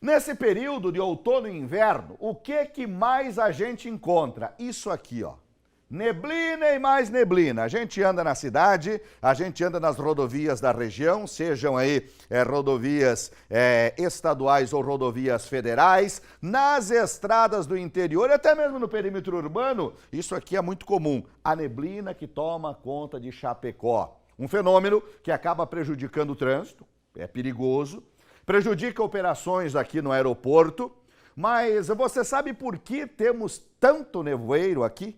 Nesse período de outono e inverno, o que mais a gente encontra? Isso aqui, ó. Neblina e mais neblina. A gente anda na cidade, a gente anda nas rodovias da região, sejam aí rodovias estaduais ou rodovias federais, nas estradas do interior e até mesmo no perímetro urbano. Isso aqui é muito comum. A neblina que toma conta de Chapecó. Um fenômeno que acaba prejudicando o trânsito, é perigoso, prejudica operações aqui no aeroporto, mas você sabe por que temos tanto nevoeiro aqui?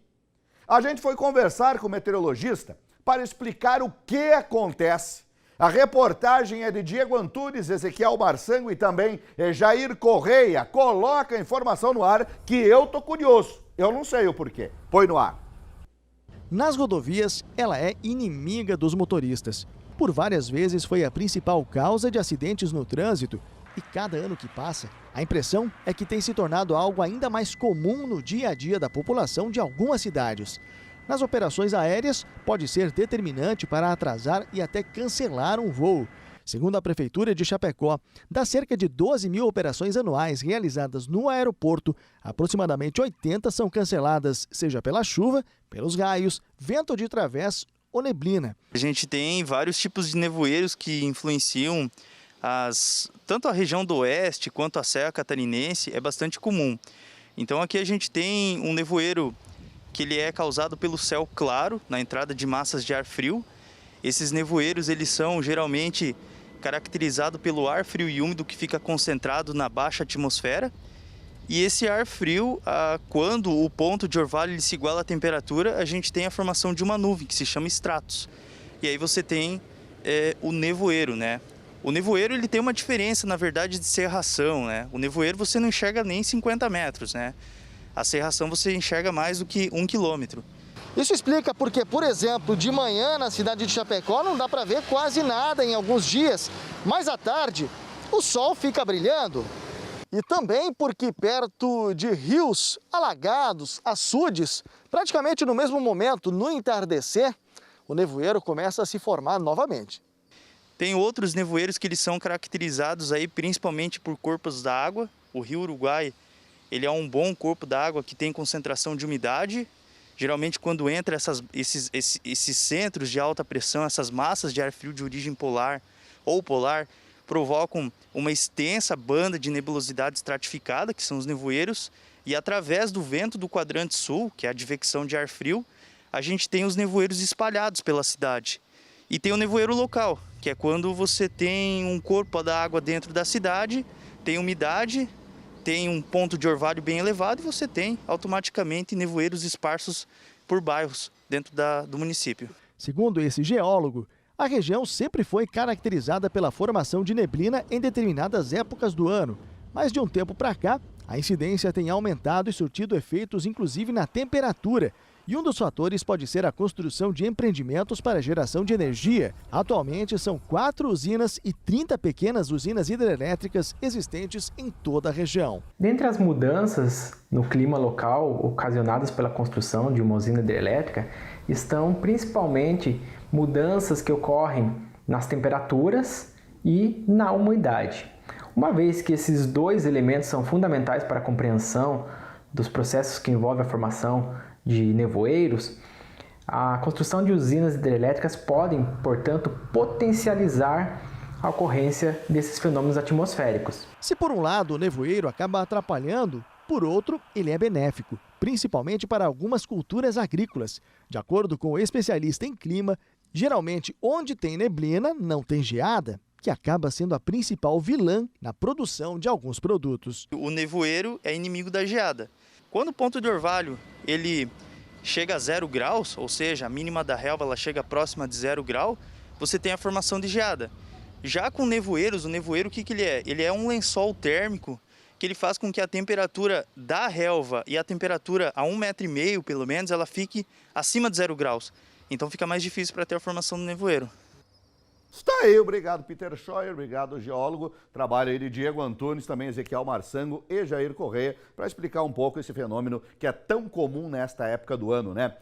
A gente foi conversar com o meteorologista para explicar o que acontece. A reportagem é de Diego Antunes, Ezequiel Marçango e também Jair Correia. Coloca a informação no ar que eu tô curioso. Eu não sei o porquê. Põe no ar. Nas rodovias, ela é inimiga dos motoristas. Por várias vezes foi a principal causa de acidentes no trânsito. E cada ano que passa, a impressão é que tem se tornado algo ainda mais comum no dia a dia da população de algumas cidades. Nas operações aéreas, pode ser determinante para atrasar e até cancelar um voo. Segundo a Prefeitura de Chapecó, das cerca de 12 mil operações anuais realizadas no aeroporto, aproximadamente 80 são canceladas, seja pela chuva, pelos raios, vento de través ou neblina. A gente tem vários tipos de nevoeiros que influenciam tanto a região do oeste quanto a Serra Catarinense, é bastante comum. Então aqui a gente tem um nevoeiro que ele é causado pelo céu claro, na entrada de massas de ar frio. Esses nevoeiros eles são geralmente caracterizados pelo ar frio e úmido que fica concentrado na baixa atmosfera. E esse ar frio, quando o ponto de orvalho ele se iguala à temperatura, a gente tem a formação de uma nuvem que se chama estratos. E aí você tem o nevoeiro, né? O nevoeiro ele tem uma diferença, na verdade, de cerração, né? O nevoeiro você não enxerga nem 50 metros, né? A cerração você enxerga mais do que 1 quilômetro. Isso explica porque, por exemplo, de manhã na cidade de Chapecó não dá para ver quase nada em alguns dias, mas à tarde o sol fica brilhando. E também porque perto de rios alagados, açudes, praticamente no mesmo momento, no entardecer, o nevoeiro começa a se formar novamente. Tem outros nevoeiros que eles são caracterizados aí principalmente por corpos d'água. O Rio Uruguai, ele é um bom corpo d'água que tem concentração de umidade. Geralmente quando entra esses centros de alta pressão, essas massas de ar frio de origem polar ou polar, provocam uma extensa banda de nebulosidade estratificada, que são os nevoeiros, e através do vento do quadrante sul, que é a advecção de ar frio, a gente tem os nevoeiros espalhados pela cidade. E tem o nevoeiro local, que é quando você tem um corpo da água dentro da cidade, tem umidade, tem um ponto de orvalho bem elevado e você tem automaticamente nevoeiros esparsos por bairros dentro do município. Segundo esse geólogo, a região sempre foi caracterizada pela formação de neblina em determinadas épocas do ano, mas de um tempo para cá, a incidência tem aumentado e surtido efeitos inclusive na temperatura. E um dos fatores pode ser a construção de empreendimentos para geração de energia. Atualmente, são 4 usinas e 30 pequenas usinas hidrelétricas existentes em toda a região. Dentre as mudanças no clima local ocasionadas pela construção de uma usina hidrelétrica, estão principalmente mudanças que ocorrem nas temperaturas e na umidade. Uma vez que esses dois elementos são fundamentais para a compreensão dos processos que envolvem a formação de nevoeiros, a construção de usinas hidrelétricas podem, portanto, potencializar a ocorrência desses fenômenos atmosféricos. Se por um lado o nevoeiro acaba atrapalhando, por outro ele é benéfico, principalmente para algumas culturas agrícolas. De acordo com o especialista em clima, geralmente onde tem neblina não tem geada, que acaba sendo a principal vilã na produção de alguns produtos. O nevoeiro é inimigo da geada. Quando o ponto de orvalho ele chega a 0 graus, ou seja, a mínima da relva ela chega próxima de 0 grau, você tem a formação de geada. Já com nevoeiros, o nevoeiro o que ele é? Ele é um lençol térmico que ele faz com que a temperatura da relva e a temperatura a 1,5 metro pelo menos, ela fique acima de 0 graus. Então fica mais difícil para ter a formação do nevoeiro. Está aí, obrigado Peter Scheuer, obrigado geólogo, trabalho aí de Diego Antunes, também Ezequiel Marçango e Jair Correia, para explicar um pouco esse fenômeno que é tão comum nesta época do ano, né?